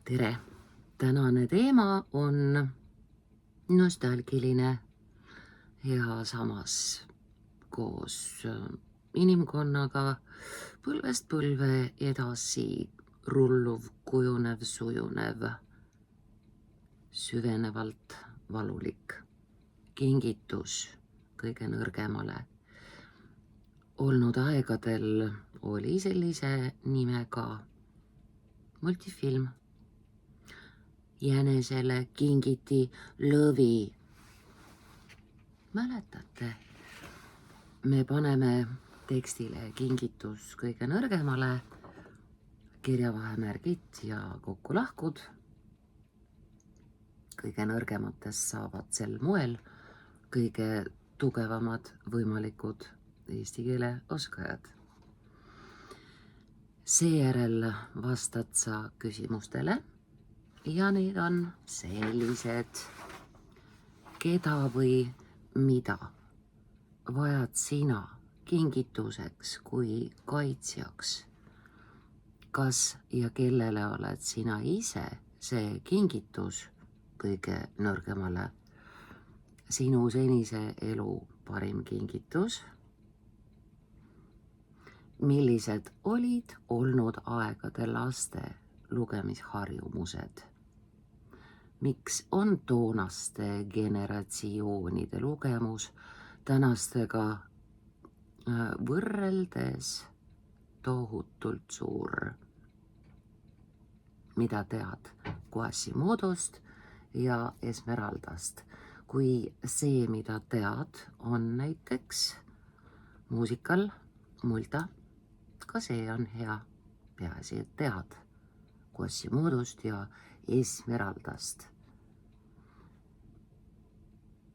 tere! Tänane teema on nostalgiline ja samas koos inimkonnaga põlvest põlve edasi rulluv, kujunev, sujunev, süvenevalt valulik kingitus kõige nõrgemale. Olnud aegadel oli sellise nimega multifilm. Jänesele kingiti lõvi. Mäletate? Me paneme tekstile kingitus kõige nõrgemale, kirjavahemärgid ja kokkulahkud. Kõige nõrgematest saavad sel moel kõige tugevamad võimalikud eesti keele oskajad. Seejärel vastad sa küsimustele ja need on sellised. Keda või mida vajad sina kingituseks kui kaitsjaks? Kas ja kellele oled sina ise see kingitus kõige nõrgemale? Sinu senise elu parim kingitus? Millised olid olnud aegade laste lugemisharjumused? Miks on toonaste generatsioonide lugemus tänastega võrreldes tohutult suur? Mida tead Quasimodost ja Esmeraldast? Kui see, mida tead, on näiteks muusikal, mulda, ka see on hea. Peaasi, et tead Quasimodost ja Esmeraldast.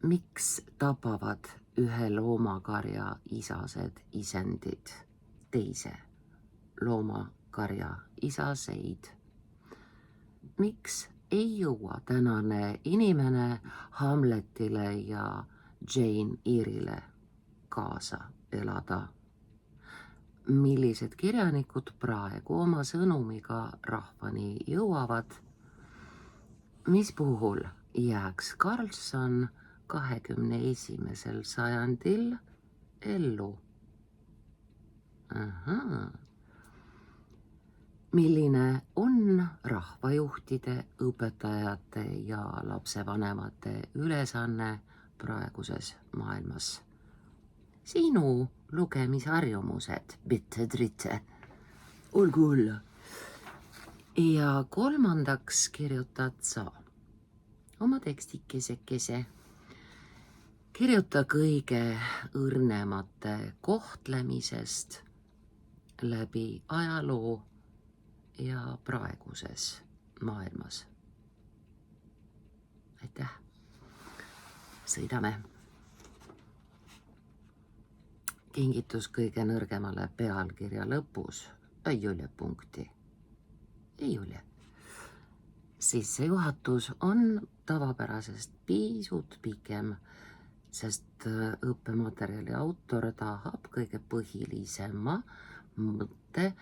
Miks tapavad ühe loomakarja isased isendid teise loomakarja isaseid? Miks ei jõua tänane inimene Hamletile ja Jane Eyre'ile kaasa elada? Millised kirjanikud praegu oma sõnumiga rahvani jõuavad? Mis puhul jääks Karlsson 21. sajandil ellu? Milline on rahvajuhtide, õpetajate ja lapsevanemate ülesanne praeguses maailmas? Sinu lugemisharjumused, bitte dritte. Olgu olla. Ja kolmandaks kirjutad sa oma tekstikesekese. Kirjuta kõige õrnemate kohtlemisest läbi ajaloo ja praeguses maailmas. Aitäh. Sõidame. Kingitus kõige nõrgemale pealkirja lõpus. Ei ole punkti. Ei ole. Sissejuhatus on tavapärasest pisut pikem, sest õppematerjali autor tahab kõige põhilisema mõtte,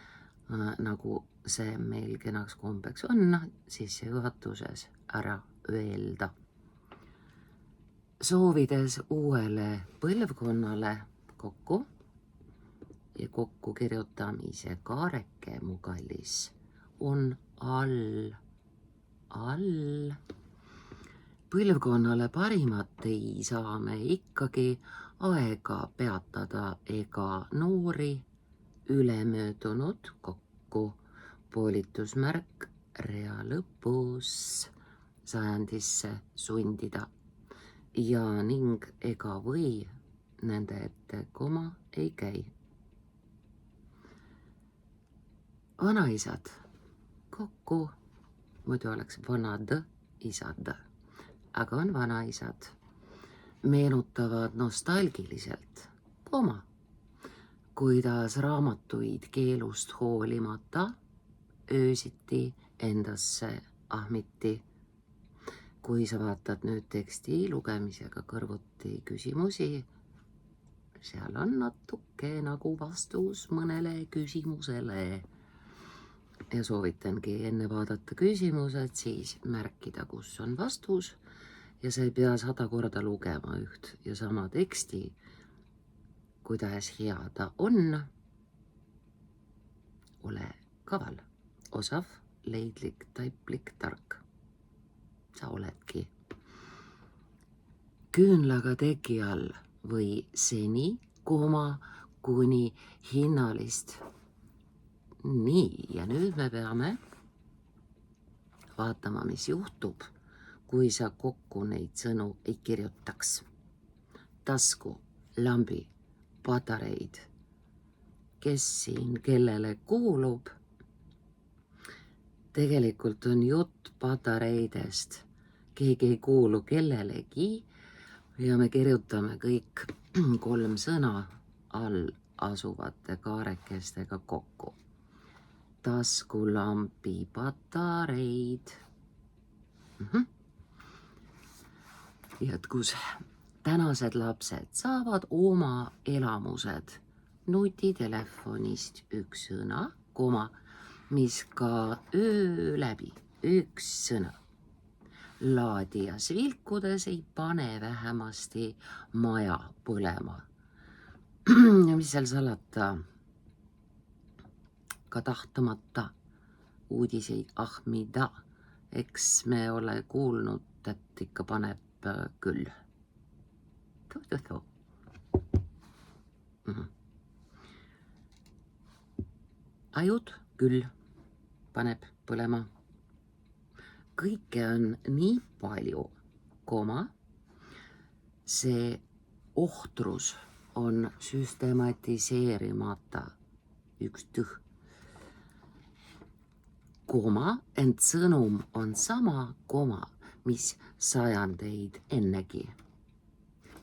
nagu see meil kenaks kombeks on, sissejuhatuses ära öelda. Soovides uuele põlvkonnale kokku ja kokku kirjutamise kaareke, mu kallis, on all. Põlvkonnale parimat ei saa me ikkagi aega peatada ega noori ülemöödunud kokku poolitusmärk rea lõpus sajandisse sundida ja ning ega või nende ette koma ei käi. Vanaisad kokku, muidu oleks vanad isad, aga on vanaisad, meenutavad nostalgiliselt, kuidas raamatuid keelust hoolimata öösiti endasse ahmiti. Kui sa vaatad nüüd teksti lugemisega kõrvuti küsimusi, seal on natuke nagu vastus mõnele küsimusele. ja soovitangi enne vaadata küsimused, siis märkida, kus on vastus ja sa ei pea 100 korda lugema üht ja sama teksti, kuidas hea ta on. Ole kaval, osav, leidlik, taiplik, tark. Sa oledki. Küünlaga teki all või seni, kuni hinnalist. Nii, ja nüüd me peame vaatama, mis juhtub, kui sa kokku neid sõnu ei kirjutaks. Tasku, lambi, patareid. Kes siin kellele kuulub? Tegelikult on jutt patareidest. Keegi ei kuulu kellelegi ja me kirjutame kõik 3 sõna all asuvate kaarekestega kokku. Taskulampi patareid. Jätkus. Tänased lapsed saavad oma elamused nutitelefonist 1 sõna, mis ka öö läbi 1 sõna. Laadijas vilkudes ei pane vähemasti maja põlema. Mis seal salata? Ka tahtmata uudiseid mida. Eks me ole kuulnud, et ikka paneb küll. Ajud küll paneb põlema. Kõike on nii palju, see ohtrus on süstematiseerimata, 1 tõh. Ent sõnum on sama, mis sajandeid ennegi.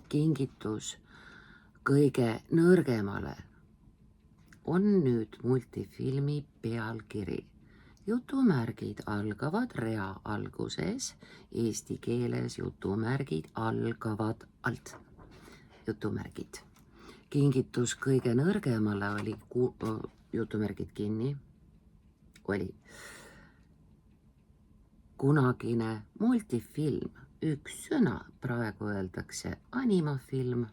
Kingitus kõige nõrgemale on nüüd multifilmi pealkiri. Jutumärgid algavad rea alguses, eesti keeles jutumärgid algavad alt. Jutumärgid. Kingitus kõige nõrgemale oli jutumärgid kinni. Oli kunagine multifilm, 1 sõna, praegu öeldakse animafilm,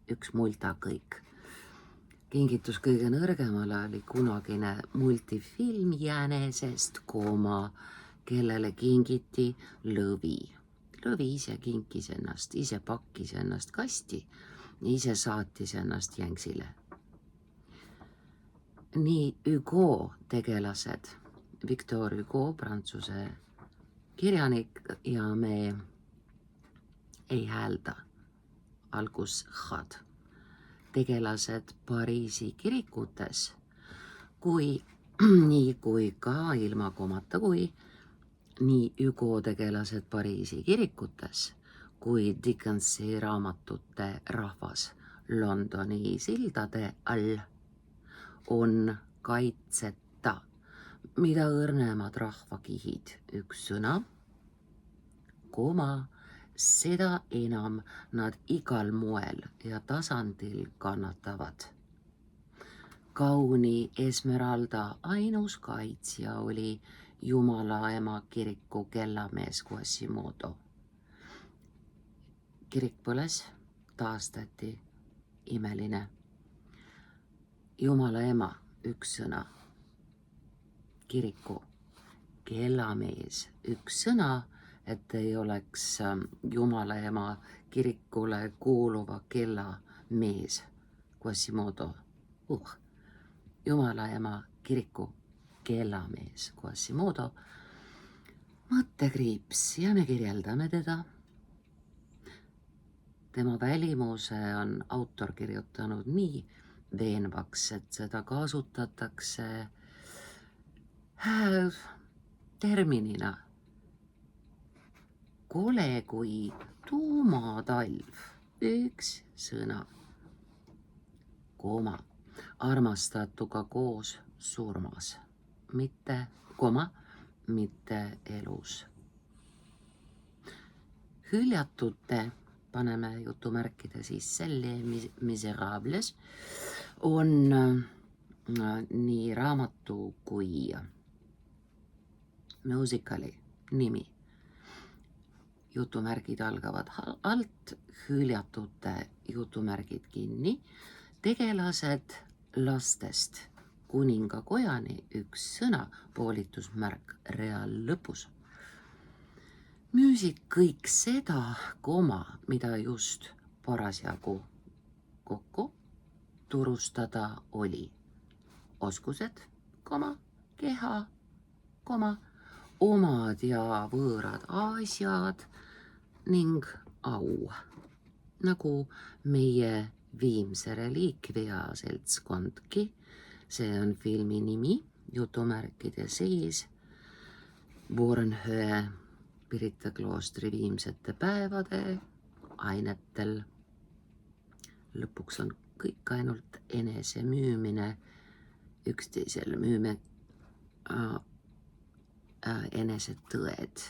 1 multa kõik. Kingitus kõige nõrgemale oli kunagine multifilm jänesest, kellele kingiti lõvi. Lõvi ise kinkis ennast, ise pakkis ennast kasti, ise saatis ennast jänksile. Nii Hugo tegelased, Victor Hugo, prantsuse kirjanik, ja me ei häälda algus had. Tegelased Pariisi kirikutes, nii kui ka ilma komata, nii Hugo tegelased Pariisi kirikutes, kui Dickensi raamatute rahvas Londoni sildade all on kaitseta, mida õrnemad rahvakihid, 1 sõna, seda enam nad igal moel ja tasandil kannatavad. Kauni Esmeralda ainus kaitsja oli Jumala ema kiriku kellamees Quasimodo. Kirik põles, taastati, imeline. Jumala ema, 1 sõna. Kiriku kellamees, 1 sõna, et ei oleks Jumala ema kirikule kuuluva kellamees Quasimodo. Jumala ema kiriku kellamees Quasimodo. Mõttekriips ja me kirjeldame teda. Tema välimuse on autor kirjutanud nii veenvaks, et seda kasutatakse terminina. Kole kui tuumatalv, 1 sõna. Armastatuga koos surmas, mitte elus. Hüljatute, paneme jutumärkide sisse, Les Miserables, on nii raamatu kui musicali nimi. Jutumärgid algavad alt, hüljatute jutumärgid kinni, tegelased lastest kuningakojani, üks sõna, poolitusmärk real lõpus. Müüsid kõik seda, mida just parasjagu kokku turustada oli. Oskused, keha, omad ja võõrad asjad ning au, nagu meie viimse reliikvia seltskondki. See on filmi nimi, jutumärkide sees, Bornhöhe Pirita kloostri viimsete päevade ainetel. Lõpuks on kõik ainult enese müümine, üksteisele müüme enesetõed.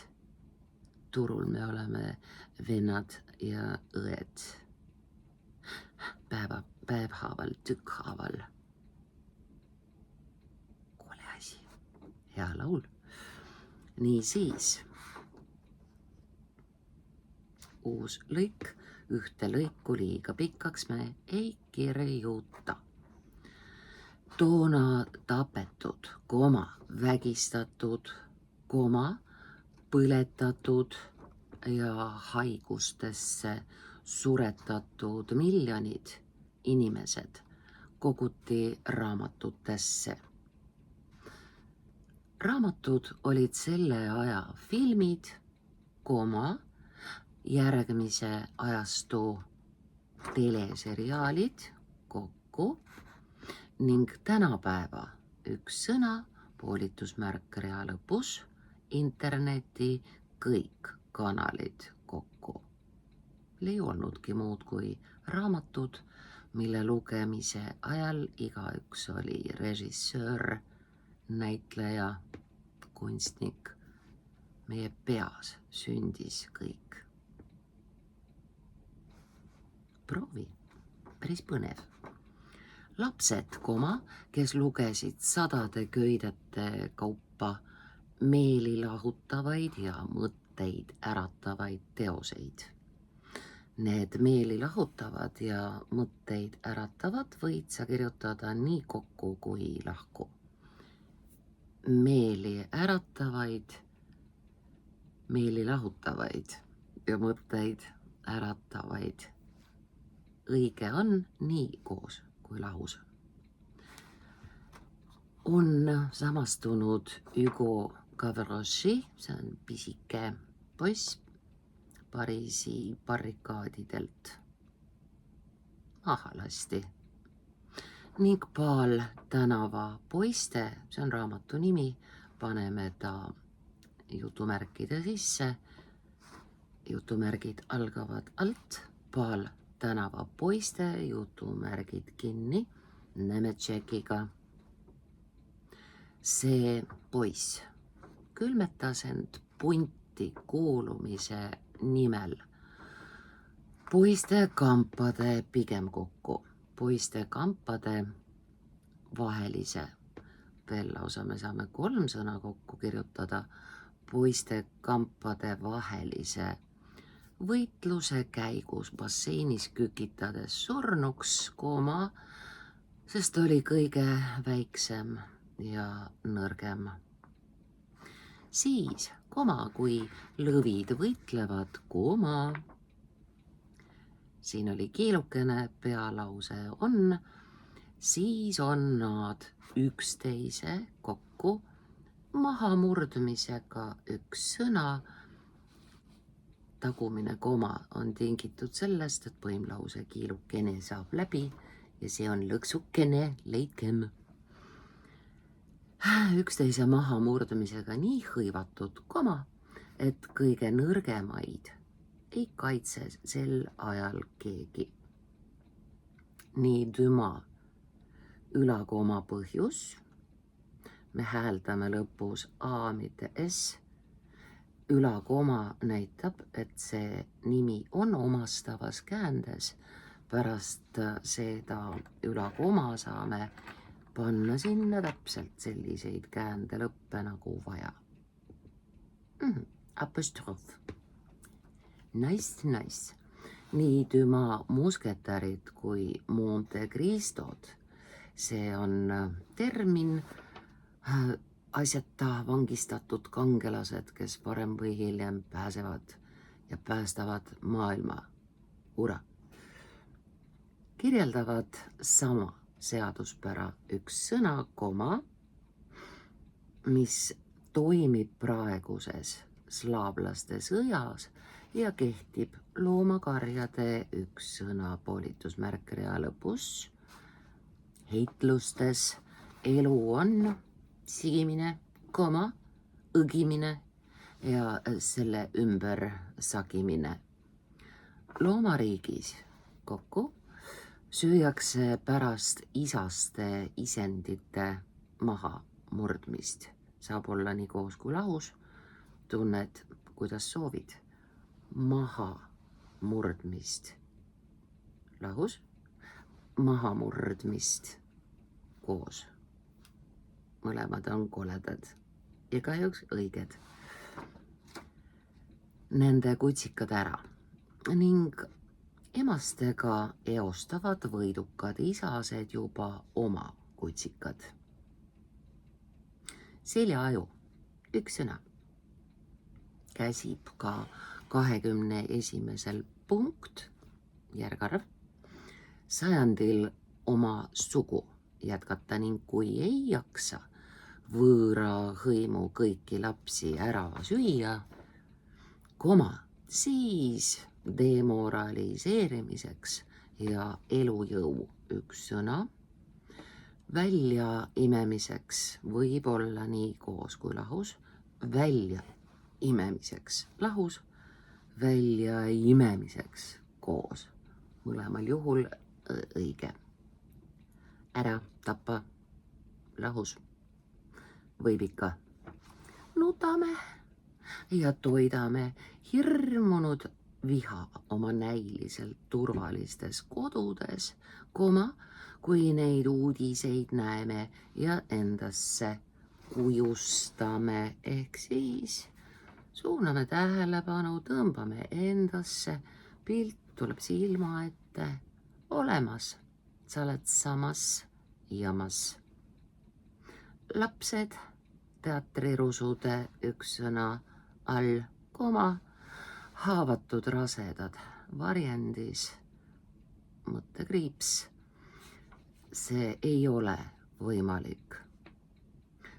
Turul me oleme vennad ja õed. Päevhaaval, tükkhaaval. Kole asi. Hea laul. Nii siis. Uus lõik. Ühte lõiku liiga pikaks me ei kirjuta. Toona tapetud, vägistatud, põletatud ja haigustesse suretatud miljonid inimesed koguti raamatutesse. Raamatud olid selle aja filmid, järgmise ajastu teleseriaalid kokku ning tänapäeva üks sõna, poolitusmärk rea lõpus, interneti kõik kanalid kokku. Ei olnudki muud kui raamatud, mille lugemise ajal igaüks oli režissöör, näitleja, kunstnik. Meie peas sündis kõik. Proovi, päris põnev. Lapsed, kes lugesid sadade köidete kaupa meelilahutavaid ja mõtteid äratavaid teoseid. Need meelilahutavad ja mõtteid äratavad võid sa kirjutada nii kokku kui lahku. Meeli äratavaid, meelilahutavaid ja mõtteid äratavaid. Õige on nii koos kui lahus. On samastunud Hugo Gavrochi, see on pisike poiss, Pariisi barrikaadidelt maha lasti. Ning Paal tänava poiste, see on raamatu nimi, paneme ta jutumärkide sisse. Jutumärgid algavad alt, Paal tänava poiste, jutumärgid kinni, Nemetšekiga. See poiss külmetas end punti kuulumise nimel. Poiste kampade pigem kokku, poiste kampade vahelise, veel lausa me saame 3 sõna kokku kirjutada, poiste kampade vahelise võitluse käigus basseinis kükitades surnuks, sest oli kõige väiksem ja nõrgem. Siis, kui lõvid võitlevad, siin oli kiilukene, pealause on, siis on nad üksteise kokku mahamurdmisega üks sõna. Tagumine on tingitud sellest, et põimlause kiilukene saab läbi ja see on lõksukene, leidkem. Üksteise mahamurdmisega nii hõivatud, et kõige nõrgemaid ei kaitse sel ajal keegi. Nii düma ülakoma põhjus, me hääldame lõpus A, mitte S. Ülakoma näitab, et see nimi on omastavas käändes. Pärast seda ülakoma saame panna sinna täpselt selliseid käändelõppe nagu vaja. apostrof. Nice. Nii Dumas musketärid kui Monte Cristod, see on termin asjata vangistatud kangelased, kes varem või hiljem pääsevad ja päästavad maailma. Ura! Kirjeldavad sama seaduspära üks sõna, koma, mis toimib praeguses slaavlaste sõjas ja kehtib loomakarjade üks sõna poolitusmärkrea lõpus. Heitlustes elu on sigimine, koma, õgimine ja selle ümber sagimine. Loomariigis kokku süüakse pärast isaste isendite maha murdmist. Saab olla nii koos kui lahus, tunned, kuidas soovid. Maha murdmist lahus, maha murdmist koos. Mõlemad on koledad ja kahjuks õiged. Nende kutsikad ära ning emastega eostavad võidukad isased juba oma kutsikad. Seljaaju, üks sõna, käsib ka 21. punkt, järgarv, sajandil oma sugu jätkata ning kui ei jaksa võõra hõimu kõiki lapsi ära süüa, koma, siis demoraliseerimiseks ja elujõu üks sõna, välja imemiseks võib olla nii koos kui lahus, välja imemiseks lahus, välja imemiseks koos, mõlemal juhul õige. Ära tappa lahus võib ikka. Nutame ja toidame hirmunud viha oma näiliselt turvalistes kodudes, koma, kui neid uudiseid näeme ja endasse ujustame, ehk siis suuname tähelepanu, tõmbame endasse, pilt tuleb silma ette, olemas, sa oled samas jamas. Lapsed, teatrirusude üks sõna all, koma, haavatud rasedad varjendis, mõttekriips, see ei ole võimalik.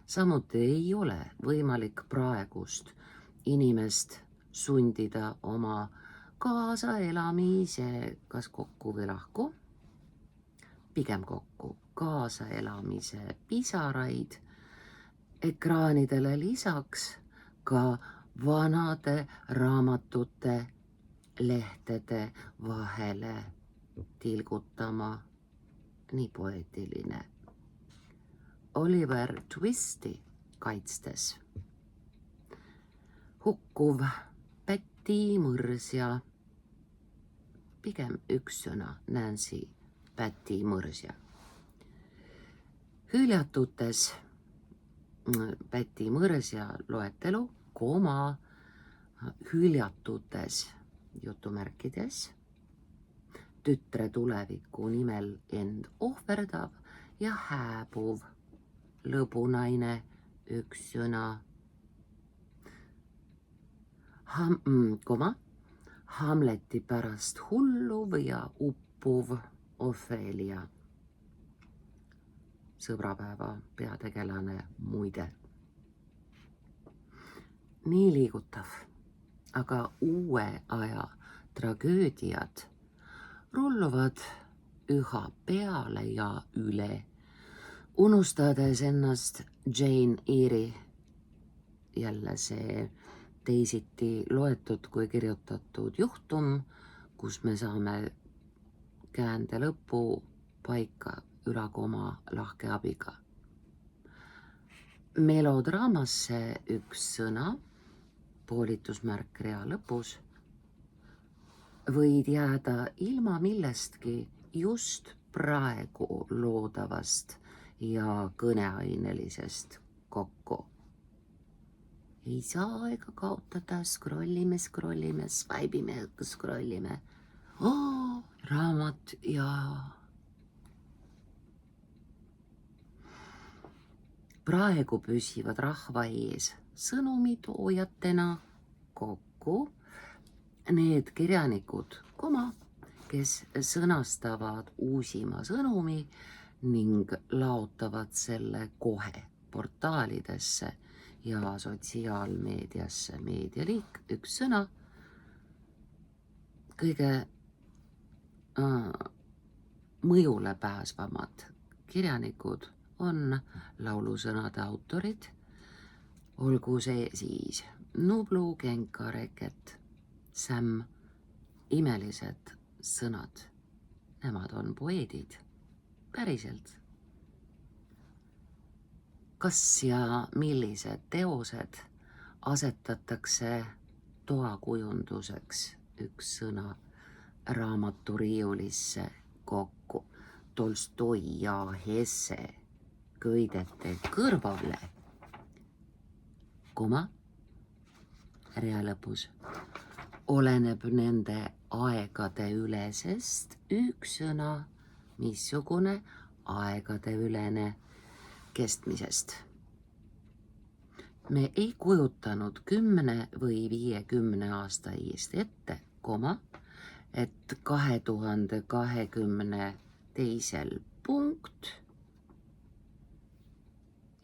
Samuti ei ole võimalik praegust inimest sundida oma kaasaelamise kas kokku või lahku, pigem kokku, kaasaelamise pisaraid ekraanidele lisaks ka vanade raamatute lehtede vahele tilgutama, nii poeetiline. Oliver Twisti kaitstes. Hukkuv Päti Mõrsja, pigem üks sõna, Nancy Päti Mõrsja. Hüljatutes Päti Mõrsja loetelu, koma, hüljatutes jutumärkides, tütre tuleviku nimel end ohverdav ja hääbuv lõbunaine, üks sõna, koma, Hamleti pärast hulluv ja uppuv Ophelia, sõbrapäeva peategelane muide. Nii liigutav, aga uue aja tragöödiad rulluvad üha peale ja üle, unustades ennast Jane Eyre'i, jälle see teisiti loetud kui kirjutatud juhtum, kus me saame käände lõpu paika ülakoma lahke abiga. Melodraamasse üks sõna, poolitusmärk rea lõpus, võid jääda ilma millestki just praegu loodavast ja kõneainelisest kokku. ei saa ega kaotada, scrollime, swipe'ime. Raamat ja praegu püsivad rahva ees sõnumitoojatena kokku need kirjanikud, kes sõnastavad uusima sõnumi ning laotavad selle kohe portaalidesse ja sotsiaalmeediasse. Meedialiik, üks sõna, kõige mõjule pääsvamad kirjanikud on laulusõnade autorid, olgu see siis Nublu, Genka, Reket, Sam, imelised sõnad. Nemad on poeedid, päriselt. Kas ja millised teosed asetatakse toakujunduseks üks sõna raamaturiiulisse kokku? Tolstoi ja Hesse köidete kõrvale, rea lõpus, oleneb nende aegade ülesest üks sõna, missugune aegade ülene kestmisest. Me ei kujutanud 10 või 50 aasta eest ette, et 2022. punkt,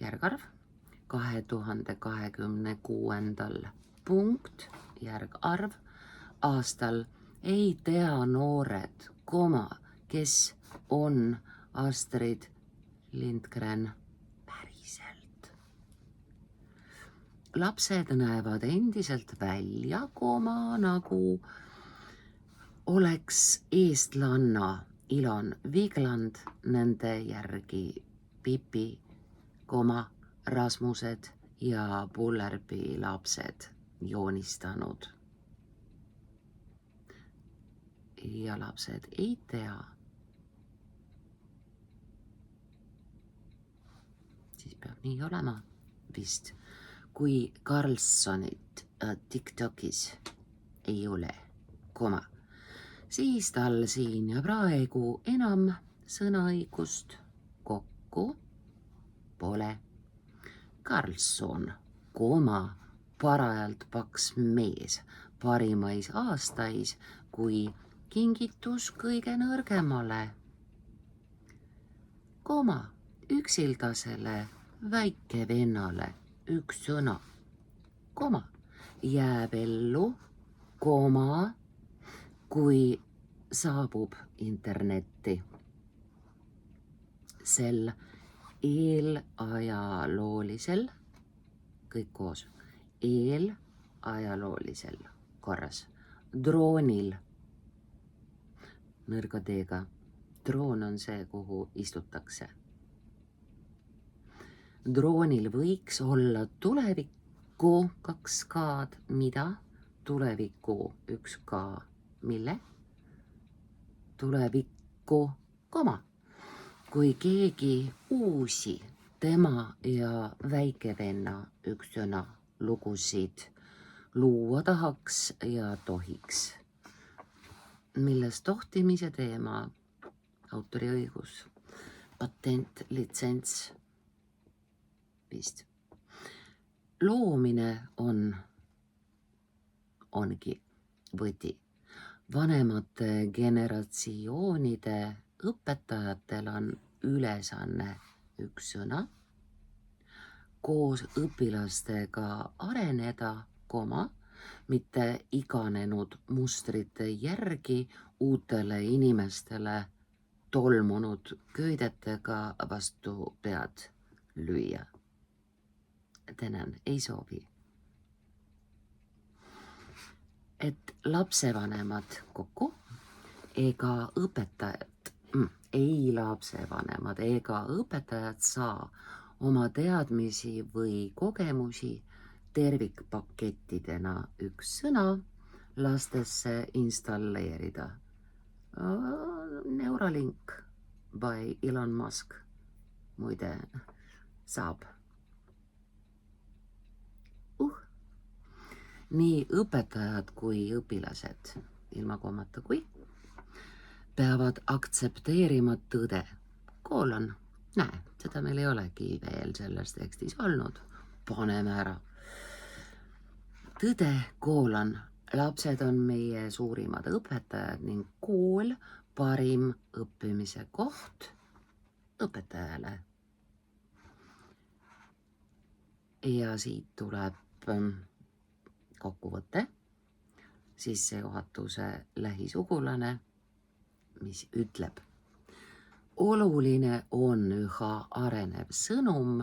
järgarv, 2026. punkt, järgarv, aastal ei tea noored, kes on Astrid Lindgren päriselt. Lapsed näevad endiselt välja, nagu oleks eestlanna Ilon Vigland nende järgi Pipi, Rasmused ja Pullerbi lapsed joonistanud. Ja lapsed ei tea. Siis peab nii olema vist, kui Karlssonit TikTokis ei ole, siis tal siin ja praegu enam sõnaõigust kokku pole. Karlsson, parajalt paks mees parimais aastais kui kingitus kõige nõrgemale, üksildasele väikevennale üks sõna, jääb ellu, kui saabub internetti. Sel eelajaloolisel, kõik koos, eelajaloolisel korras, droonil, nõrga teega, droon on see, kuhu istutakse. Droonil võiks olla tulevikku 2 K-d, mida? Tulevikku 1 K, mille? Tulevikku, kui keegi uusi tema ja väikevenna üks sõna lugusid luua tahaks ja tohiks, milles tohtimise teema, autoriõigus, patent, litsents, vist. Loomine ongi võti. Vanemate generatsioonide õpetajatel on ülesanne üks sõna, koos õpilastega areneda, mitte iganenud mustrite järgi uutele inimestele tolmunud köidetega vastu pead lüüa. Tänan, ei soovi. Et lapsevanemad kokku ega õpetajad, ei lapsevanemad ega õpetajad saa oma teadmisi või kogemusi tervikpakettidena üks sõna lastesse installeerida. Neuralink by Elon Musk muide saab. nii õpetajad kui õpilased, ilma kommata kui, peavad aktsepteerima tõde. Koolon, näe, seda meil ei olegi veel selles tekstis olnud. Paneme ära. Tõde, koolon, lapsed on meie suurimad õpetajad ning kool parim õppimise koht õpetajale. Ja siit tuleb kokkuvõte, sissejuhatuse lähisugulane, mis ütleb: oluline on üha arenev sõnum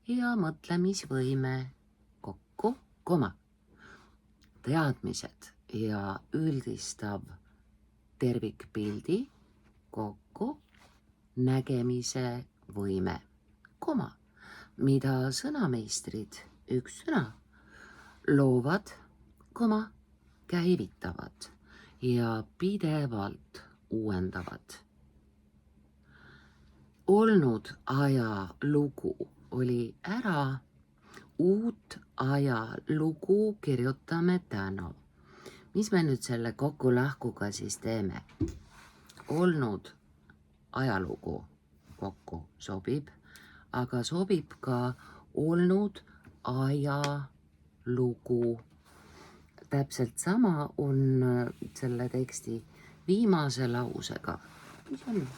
ja mõtlemisvõime kokku, teadmised ja üldistav tervikpildi kokku, nägemise võime, mida sõnameistrid, üks sõna, loovad, käivitavad ja pidevalt uuendavad. Olnud ajalugu oli ära, uut ajalugu kirjutame täna. Mis me nüüd selle kokku-lahkuga siis teeme? Olnud ajalugu kokku sobib, aga sobib ka olnud ajalugu. Täpselt sama on selle teksti viimase lausega. Mis on?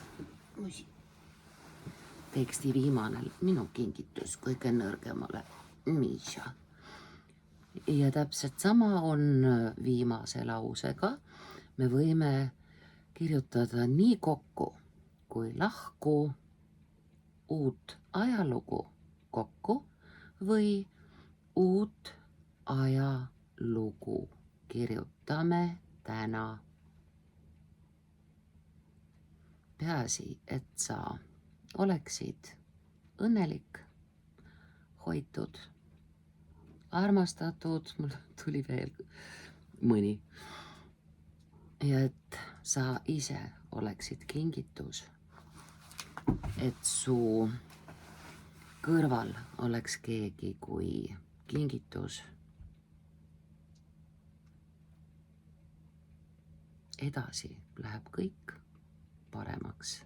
Teksti viimane, minu kingitus kõige nõrgemale, Miša. Ja täpselt sama on viimase lausega. Me võime kirjutada nii kokku kui lahku, uut ajalugu kokku või uut ajalugu kirjutame täna. Peaasi, et sa oleksid õnnelik, hoitud, armastatud, mul tuli veel mõni, ja et sa ise oleksid kingitus, et su kõrval oleks keegi kui kingitus. Edasi läheb kõik paremaks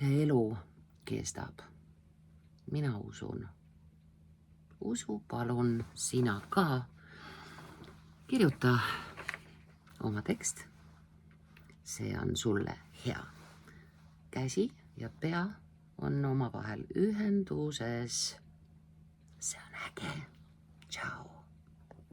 ja elu kestab. Mina usun. Usu palun sina ka. Kirjuta oma tekst. See on sulle hea. Käsi ja pea on omavahel ühenduses. See on äge. Tšau.